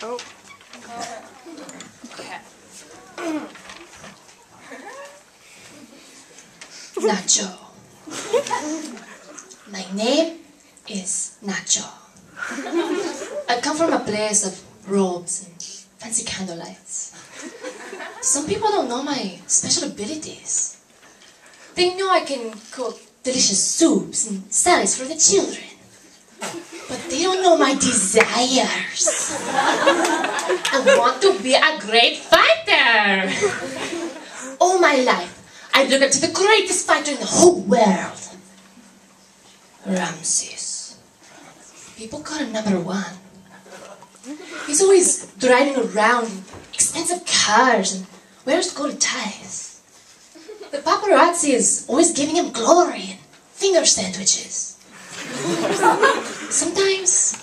Oh. Nacho. My name is Nacho. I come from a place of robes and fancy candlelights. Some people don't know my special abilities. They know I can cook delicious soups and salads for the children. But they don't know my desires. I want to be a great fighter. All my life, I look up to the greatest fighter in the whole world. Ramses. People call him #1. He's always driving around in expensive cars and wears gold ties. The paparazzi is always giving him glory and finger sandwiches. Sometimes,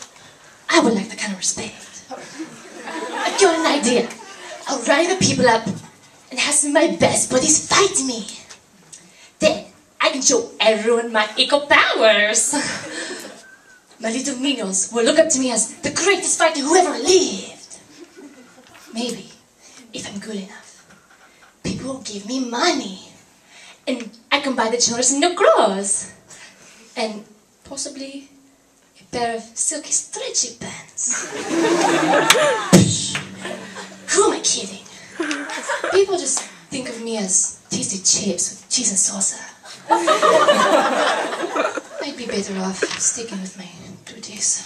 I would like that kind of respect. I've got an idea. I'll rile the people up and have some of my best buddies fight me. Then, I can show everyone my equal powers. My little minions will look up to me as the greatest fighter who ever lived. Maybe, if I'm good enough, people will give me money. And I can buy the children new clothes. And possibly a pair of silky stretchy pants. Who am I kidding? People just think of me as tasty chips with cheese and salsa. I'd be better off sticking with my duties.